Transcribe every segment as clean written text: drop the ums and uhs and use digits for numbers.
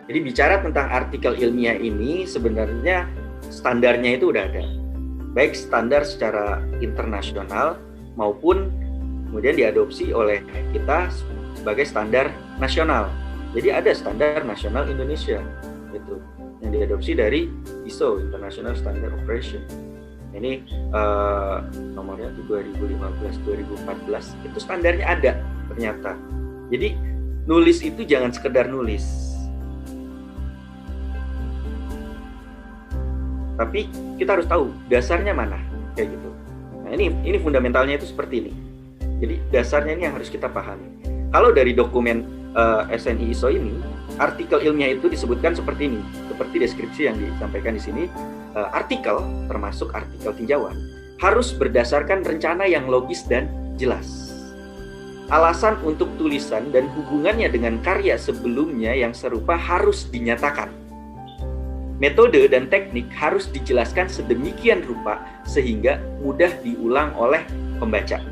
Jadi bicara tentang artikel ilmiah ini sebenarnya standarnya itu udah ada. Baik standar secara internasional maupun kemudian diadopsi oleh kita sebagai standar nasional. Jadi ada standar nasional Indonesia gitu yang diadopsi dari ISO International Standard Operation. Ini nomornya 2015-2014 itu standarnya ada ternyata. Jadi nulis itu jangan sekedar nulis, tapi kita harus tahu dasarnya mana kayak gitu. Nah ini fundamentalnya itu seperti ini. Jadi dasarnya ini yang harus kita pahami. Kalau dari dokumen SNI ISO ini, artikel ilmiah itu disebutkan seperti ini, seperti deskripsi yang disampaikan di sini. Artikel, termasuk artikel tinjauan, harus berdasarkan rencana yang logis dan jelas. Alasan untuk tulisan dan hubungannya dengan karya sebelumnya yang serupa harus dinyatakan. Metode dan teknik harus dijelaskan sedemikian rupa sehingga mudah diulang oleh pembaca.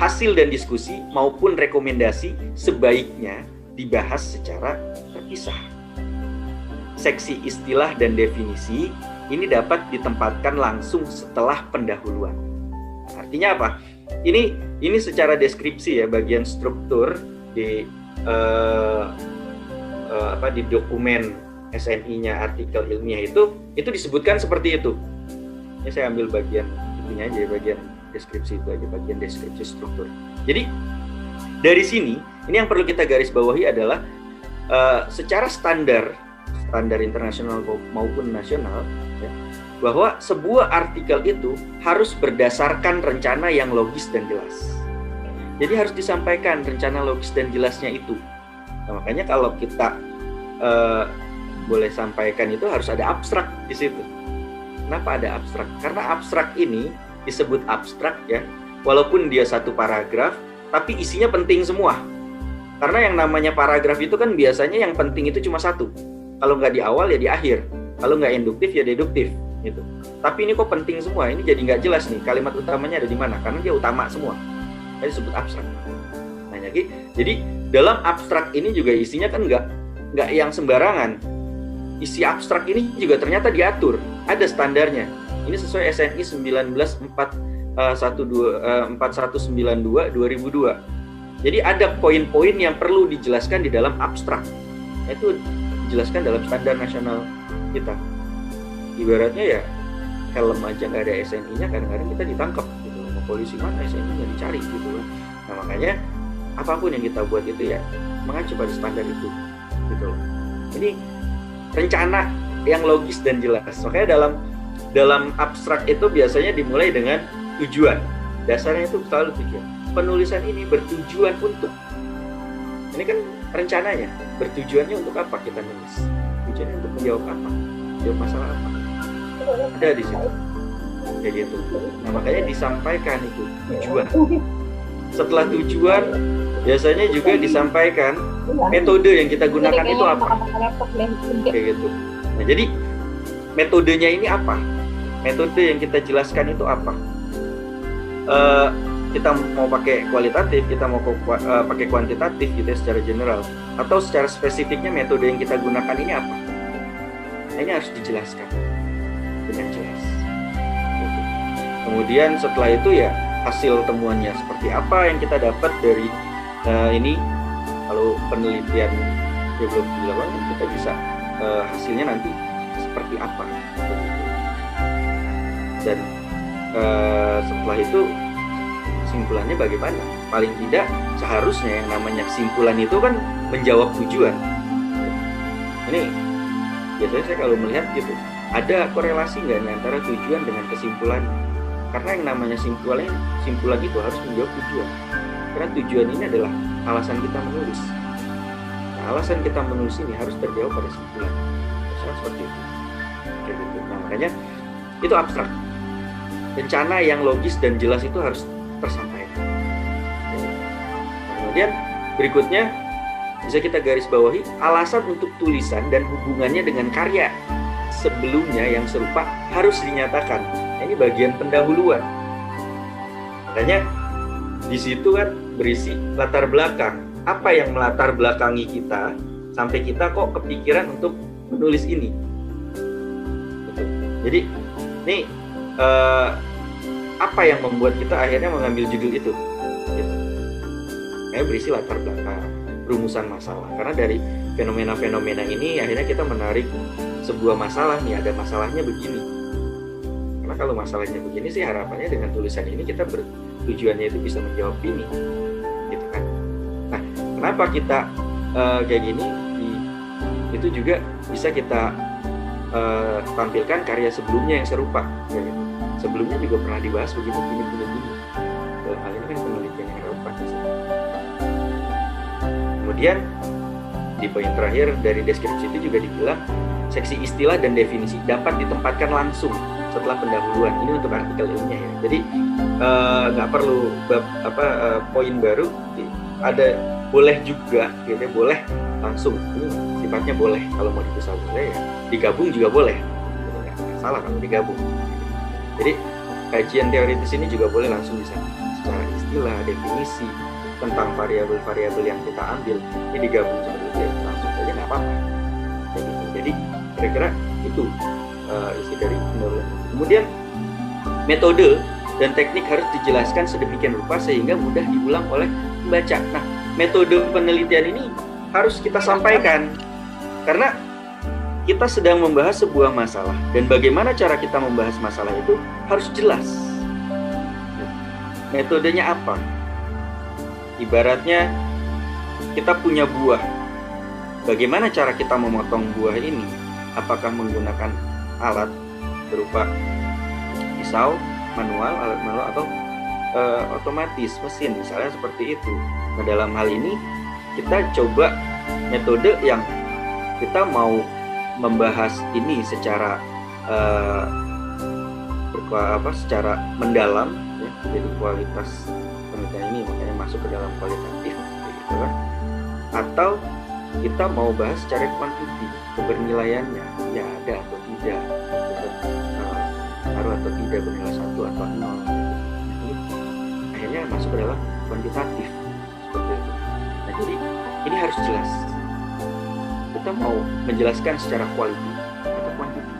Hasil dan diskusi maupun rekomendasi sebaiknya dibahas secara terpisah. Seksi istilah dan definisi ini dapat ditempatkan langsung setelah pendahuluan. Artinya apa? Ini secara deskripsi ya, bagian struktur di di dokumen SNI-nya artikel ilmiah itu disebutkan seperti itu. Ini saya ambil bagian itunya aja, bagian deskripsi itu aja, bagian deskripsi struktur. Jadi dari sini ini yang perlu kita garis bawahi adalah secara standar internasional maupun nasional ya, bahwa sebuah artikel itu harus berdasarkan rencana yang logis dan jelas. Jadi harus disampaikan rencana logis dan jelasnya itu. Nah, makanya kalau kita boleh sampaikan itu harus ada abstrak di situ. Kenapa ada abstrak? Karena abstrak ini disebut abstrak ya, walaupun dia satu paragraf, tapi isinya penting semua. Karena yang namanya paragraf itu kan biasanya yang penting itu cuma satu. Kalau nggak di awal ya di akhir. Kalau nggak induktif ya deduktif gitu. Tapi ini kok penting semua, ini jadi nggak jelas nih kalimat utamanya ada di mana, karena dia utama semua. Jadi disebut abstrak. Nah, jadi dalam abstrak ini juga isinya kan nggak yang sembarangan. Isi abstrak ini juga ternyata diatur, ada standarnya. Ini sesuai SNI 4192/2002. Jadi ada poin-poin yang perlu dijelaskan di dalam abstrak. Itu dijelaskan dalam standar nasional kita. Ibaratnya ya helm aja nggak ada SNI-nya, kadang-kadang kita ditangkap gitu. Mau polisi mana SNI-nya dicari gitu loh. Nah makanya apapun yang kita buat itu ya mengacu pada standar itu gitu loh. Ini rencana yang logis dan jelas. Makanya dalam abstrak itu biasanya dimulai dengan tujuan. Dasarnya itu selalu tujuan. Penulisan ini bertujuan untuk. Ini kan rencananya. Bertujuannya untuk apa kita nulis? Tujuannya untuk menjawab apa? Menjawab masalah apa? Ada di situ. Kayak gitu. Nah, makanya disampaikan itu tujuan. Setelah tujuan, biasanya juga disampaikan metode yang kita gunakan itu apa? Kayak gitu. Nah, jadi metodenya ini apa? Metode yang kita jelaskan itu apa? Kita mau pakai kualitatif, kita mau pakai kuantitatif gitu secara general, atau secara spesifiknya metode yang kita gunakan ini apa? Nah, ini harus dijelaskan dengan jelas. Kemudian setelah itu ya hasil temuannya seperti apa yang kita dapat dari ini. Kalau penelitian ya belum dilakukan, kita bisa hasilnya nanti seperti apa. Dan setelah itu kesimpulannya bagaimana? Paling tidak seharusnya yang namanya kesimpulan itu kan menjawab tujuan. Ini biasanya saya kalau melihat gitu, ada korelasi nggak nih antara tujuan dengan kesimpulan? Karena yang namanya simpulan itu harus menjawab tujuan. Karena tujuan ini adalah alasan kita menulis. Nah, alasan kita menulis ini harus terjawab pada simpulan. Misalnya seperti itu. Nah, makanya itu abstrak. Rencana yang logis dan jelas itu harus tersampaikan. Kemudian berikutnya bisa kita garis bawahi alasan untuk tulisan dan hubungannya dengan karya sebelumnya yang serupa harus dinyatakan. Nah, ini bagian pendahuluan. Makanya di situ kan berisi latar belakang. Apa yang melatar belakangi kita sampai kita kok kepikiran untuk menulis ini. Gitu. Jadi ini apa yang membuat kita akhirnya mengambil judul itu? Gitu. Kayak berisi latar belakang, rumusan masalah. Karena dari fenomena-fenomena ini akhirnya kita menarik sebuah masalah nih, ada masalahnya begini. Karena kalau masalahnya begini sih harapannya dengan tulisan ini kita tujuannya itu bisa menjawab ini, gitu kan. Nah, kenapa kita kayak gini? Itu juga bisa kita tampilkan karya sebelumnya yang serupa. Ya, gitu. Sebelumnya juga pernah dibahas begini. Dalam hal ini kan penelitian yang relevan. Kemudian di poin terakhir dari deskripsi itu juga dibilang seksi istilah dan definisi dapat ditempatkan langsung setelah pendahuluan. Ini untuk artikel ilmiah ya. Jadi nggak perlu poin baru. Ada boleh juga, gitu, boleh langsung. Ini sifatnya boleh. Kalau mau dipisah boleh ya. Digabung juga boleh. Nggak salah kalau digabung. Jadi kajian teoritis ini juga boleh langsung bisa secara istilah, definisi tentang variabel-variabel yang kita ambil ini digabung seperti itu ya, langsung saja nggak apa-apa. Jadi kira-kira itu isi dari penelitian. Kemudian metode dan teknik harus dijelaskan sedemikian rupa sehingga mudah diulang oleh pembaca. Nah, metode penelitian ini harus kita sampaikan karena kita sedang membahas sebuah masalah dan bagaimana cara kita membahas masalah itu harus jelas. Metodenya apa? Ibaratnya kita punya buah. Bagaimana cara kita memotong buah ini? Apakah menggunakan alat berupa pisau, alat manual atau otomatis, mesin misalnya seperti itu. Nah, dalam hal ini kita coba metode yang kita mau membahas ini secara secara mendalam ya, jadi kualitas penelitian ini makanya masuk ke dalam kualitatif gitu kan, atau kita mau bahas secara kuantiti kebernilaiannya ya ada atau tidak harus atau tidak bernilai 1 atau 0 ini akhirnya masuk ke dalam kuantitatif seperti itu. Nah, jadi ini harus jelas. Kita mau menjelaskan secara kualitatif atau kuantitatif.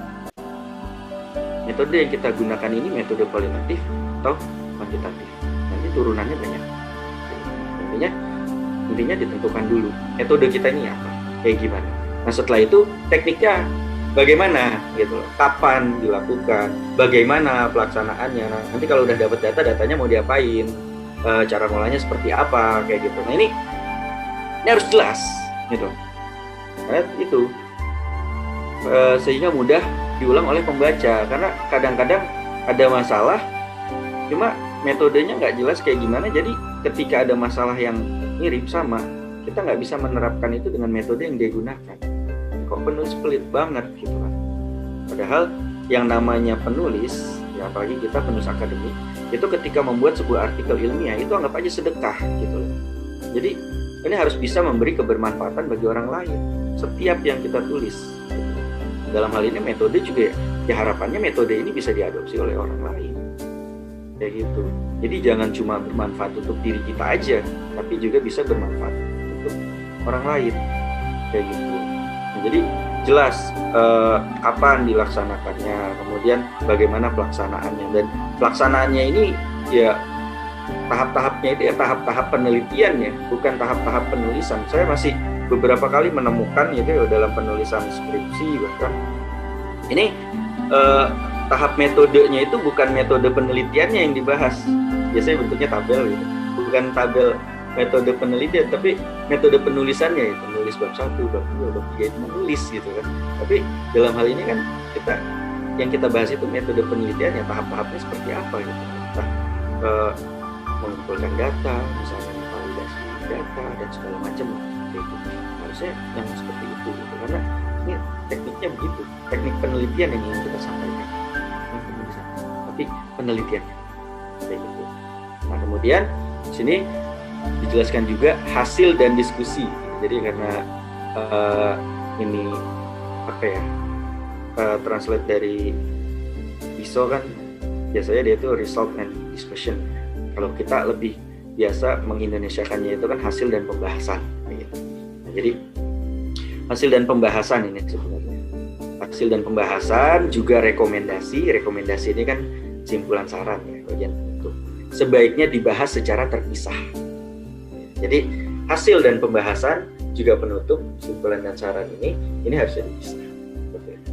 Metode yang kita gunakan ini metode kualitatif atau kuantitatif. Nanti turunannya banyak. Intinya ditentukan dulu metode kita ini apa, kayak gimana. Nah, setelah itu tekniknya bagaimana gitu loh. Kapan dilakukan, bagaimana pelaksanaannya. Nah, nanti kalau udah dapat datanya mau diapain, cara ngolahnya seperti apa, kayak gitu. Nah, ini harus jelas gitu. Nah, itu sehingga mudah diulang oleh pembaca karena kadang-kadang ada masalah cuma metodenya nggak jelas kayak gimana, jadi ketika ada masalah yang mirip sama kita nggak bisa menerapkan itu dengan metode yang dia gunakan. Kok penulis pelit banget gitu kan, padahal yang namanya penulis ya, apalagi kita penulis akademik itu ketika membuat sebuah artikel ilmiah itu anggap aja sedekah gitu loh. Jadi ini harus bisa memberi kebermanfaatan bagi orang lain setiap yang kita tulis. Dalam hal ini metode juga ya harapannya metode ini bisa diadopsi oleh orang lain kayak gitu. Jadi jangan cuma bermanfaat untuk diri kita aja, tapi juga bisa bermanfaat untuk orang lain kayak gitu. Nah, jadi jelas kapan dilaksanakannya, kemudian bagaimana pelaksanaannya, dan pelaksanaannya ini ya tahap-tahapnya itu ya tahap-tahap penelitian ya, bukan tahap-tahap penulisan. Saya masih beberapa kali menemukan gitu ya dalam penulisan skripsi bahkan ini tahap metodenya itu bukan metode penelitiannya yang dibahas. Biasanya bentuknya tabel gitu. Bukan tabel metode penelitian, tapi metode penulisannya itu menulis bab 1, bab 2, bab 3 itu menulis gitu kan. Tapi dalam hal ini kan yang kita bahas itu metode penelitiannya, tahap-tahapnya seperti apa gitu. Kita mengumpulkan data, misalnya validasi data dan segala macam gitu. Harusnya yang seperti itu gitu. Karena ini tekniknya begitu, teknik penelitian yang ingin kita sampaikan. Tapi penelitiannya kayak gitu. Nah, kemudian di sini dijelaskan juga hasil dan diskusi. Jadi karena ini apa ya, translate dari ISO kan biasanya dia itu result and discussion. Kalau kita lebih biasa mengindonesiakannya itu kan hasil dan pembahasan. Gitu. Nah, jadi hasil dan pembahasan ini sebenarnya. Hasil dan pembahasan juga rekomendasi. Rekomendasi ini kan kesimpulan saran ya, bagian penutup. Sebaiknya dibahas secara terpisah. Jadi hasil dan pembahasan juga penutup, kesimpulan dan saran ini harusnya dipisah.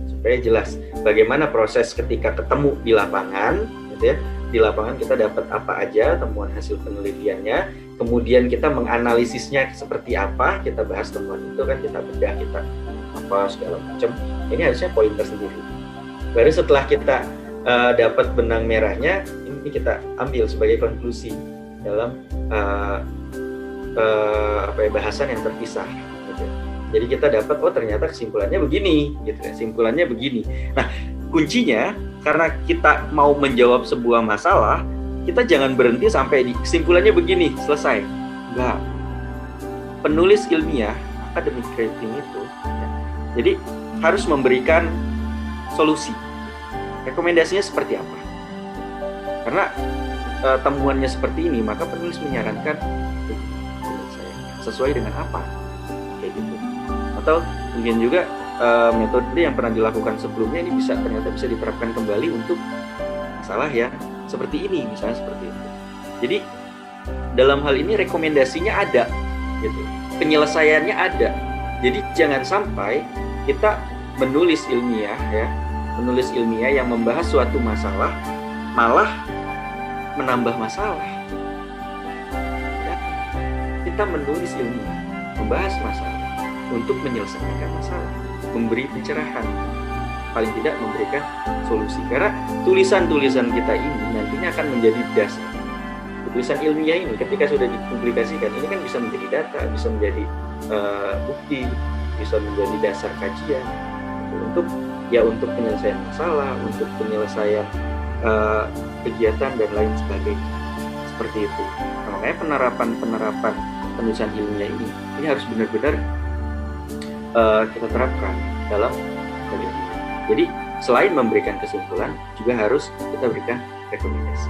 Supaya jelas bagaimana proses ketika ketemu di lapangan, gitu ya. Di lapangan kita dapat apa aja temuan hasil penelitiannya, kemudian kita menganalisisnya seperti apa, kita bahas temuan itu kan, kita bedah, kita apa segala macam. Ini harusnya poin tersendiri. Baru setelah kita dapat benang merahnya, ini kita ambil sebagai konklusi dalam bahasan yang terpisah. Gitu. Jadi kita dapat, oh ternyata kesimpulannya begini, gitu ya. Kesimpulannya begini. Nah, kuncinya karena kita mau menjawab sebuah masalah, kita jangan berhenti sampai di kesimpulannya begini, selesai. Enggak. Penulis ilmiah, academic writing itu, ya, jadi harus memberikan solusi. Rekomendasinya seperti apa? Karena temuannya seperti ini, maka penulis menyarankan sesuai dengan apa, kayak gitu. Atau mungkin juga metode yang pernah dilakukan sebelumnya ini ternyata bisa diterapkan kembali untuk masalah yang seperti ini, misalnya seperti itu. Jadi dalam hal ini rekomendasinya ada, gitu. Penyelesaiannya ada. Jadi jangan sampai kita menulis ilmiah yang membahas suatu masalah malah menambah masalah. Ya. Kita menulis ilmiah, membahas masalah untuk menyelesaikan masalah, memberi pencerahan, paling tidak memberikan solusi. Karena tulisan-tulisan kita ini nantinya akan menjadi dasar. Tulisan ilmiah ini ketika sudah dipublikasikan, ini kan bisa menjadi data, bisa menjadi bukti, bisa menjadi dasar kajian untuk penyelesaian masalah, untuk penyelesaian kegiatan dan lain sebagainya. Seperti itu. Nah, makanya penerapan penulisan ilmiah ini harus benar-benar kita terapkan dalam penelitian. Jadi selain memberikan kesimpulan, juga harus kita berikan rekomendasi.